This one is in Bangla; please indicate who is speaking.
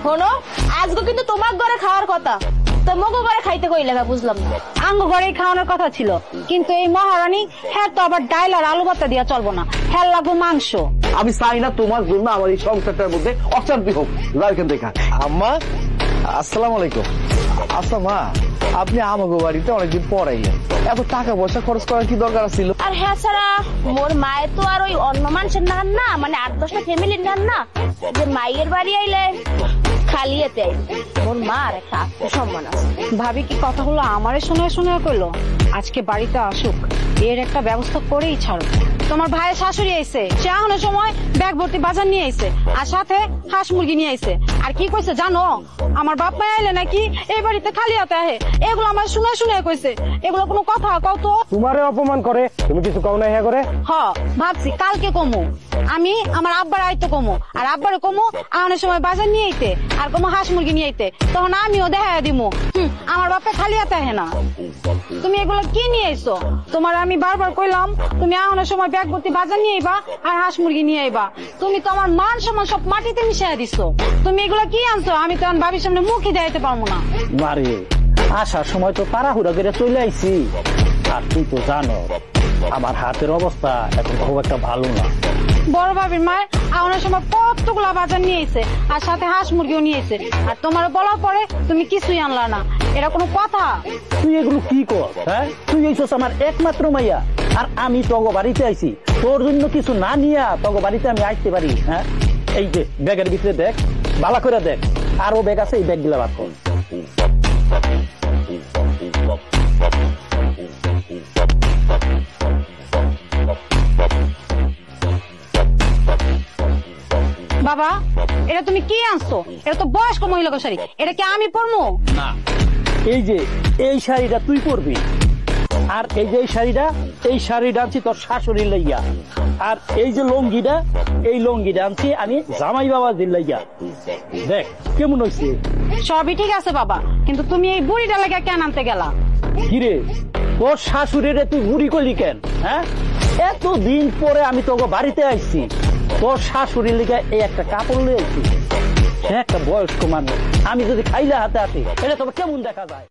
Speaker 1: শোনো, আজকে কিন্তু তোমার ঘরে খাওয়ার কথা, তো মগো ঘরে খাইতে কই লেখা বুঝলাম না।
Speaker 2: আঙ্গ ঘরে খাওয়ানোর কথা ছিল, কিন্তু এই মহারানী হ্যাঁ তো আবার ডাইল আর আলু ভর্তা দিয়া চলবো না, হ্যাঁ লাগবো মাংস।
Speaker 3: আমি চাই না তোমার জন্য আমার এই সংসারটার মধ্যে অশান্তি হোক। এখান থেকে
Speaker 4: আম্মা, আসসালামু আলাইকুম। আচ্ছা মা, আপনি আমাকে বাড়িতে অনেকদিন পর আইলেন, এত টাকা পয়সা খরচ করার কি দরকার ছিল?
Speaker 1: আর হ্যাঁ ছাড়া মোর মায়ের তো আর ওই অন্য মানুষের নান না, মানে 8-10টা ফ্যামিলির নান না, যে মাইয়ের বাড়ি আইলে খালি এতে মোর মার একটা আত্মসম্মান আছে।
Speaker 2: ভাবি কি কথাগুলো আমারে শুনে শুনে কইলো? আজকে বাড়িতে আসুক, এর একটা ব্যবস্থা করেই ছাড়ো। তোমার ভাইয়ের শাশুড়ি আইছে, সে আহনের সময় ব্যাগ ভর্তি বাজার নিয়ে আইছে, আর সাথে হাঁস মুরগি নিয়ে আইছে। আর কি কইছে জানো? আমার বাপ মা আইলে নাকি এই বাড়িতে খালি হাতে আহে। এগুলো আমার শুনে শুনে কইছে। এগুলো কোনো কথা কও তো?
Speaker 3: তোমারে অপমান করে, তুমি কিছু কও না হ্যাঁ করে?
Speaker 2: হ, ভাবছি কালকে কমু, আমি আমার আব্বার আইতে কমু, আর আব্বারে কমু আহনের সময় বাজার নিয়ে আইতে, আর কমু হাঁস মুরগি নিয়ে আইতে, তখন আমিও দেখা দিমু আমার বাপে খালি হাতে আহে না। তুমি এগুলো কি নিয়ে আইছো? তোমার আমি বারবার কইলাম তুমি আহনের সময় ব্যাগ ভর্তি বাজার নিয়ে আইবা আর হাঁস মুরগি নিয়ে আইবা, তুমি তো আমার মান সম্মান সব মাটিতে মিশাইয়া দিছো। তুমি এগুলো কি আনছো? আমি তো ভাবির সামনে মুখই দেখাইতে পারবো না।
Speaker 5: মারে, আসার সময় তো তাড়াহুড়া করে চলে আইছি, আর তুই তো জানো আমার হাতের অবস্থা এখন খুব একটা ভালো না।
Speaker 2: বড় ভাবির মায়ের আহনের সময় কতগুলা বাজার নিয়ে আইছে, আর সাথে হাঁস মুরগিও নিয়ে আইছে, আর তোমার বলার পরে তুমি কিছুই আনলা না। এটা কোনো কথা?
Speaker 5: তুই এগুলো কি কর? হ্যাঁ, তুই এইসব আমার একমাত্র মাইয়া, আর আমি তগ বাড়িতে আইছি, তোর জন্য কিছু না নিয়া তগ বাড়িতে আমি আসতে পারি? হ্যাঁ, এই যে ব্যাগের ভিতরে দেখ, ভালো করে দেখ, আরো ব্যাগ আছে, এই ব্যাগ গুলা বাদ কর।
Speaker 2: বাবা, এটা তুমি কি আনছো? এটা তো বয়স্ক মহিলা শাড়ি, এটা কি আমি পরবো?
Speaker 5: না, এই যে এই শাড়িটা তুই পরবি, আর এই যে এই শাড়িটা আনছি তোর শাশুড়ির লাইয়া, আর এই যে লঙ্গিটা, এই লঙ্গিটা আনছি আমি জামাই বাবাজির লাইয়া। দেখ কেমন হয়েছে?
Speaker 2: সবই ঠিক আছে বাবা, কিন্তু তুমি এই বুড়িটা লাগে কেন আনতে গেলা?
Speaker 5: কিরে, তোর শাশুড়ির তুই বুড়ি করলি কেন? হ্যাঁ, এতদিন পরে আমি তোকে বাড়িতে আসছি, তোর শাশুড়ির লিগে এই একটা কাপড় লিয়ে আসছি। সে একটা বয়স্ক মানুষ, আমি যদি খাইলে হাতে আসি, এটা তোকে কেমন দেখা যায়?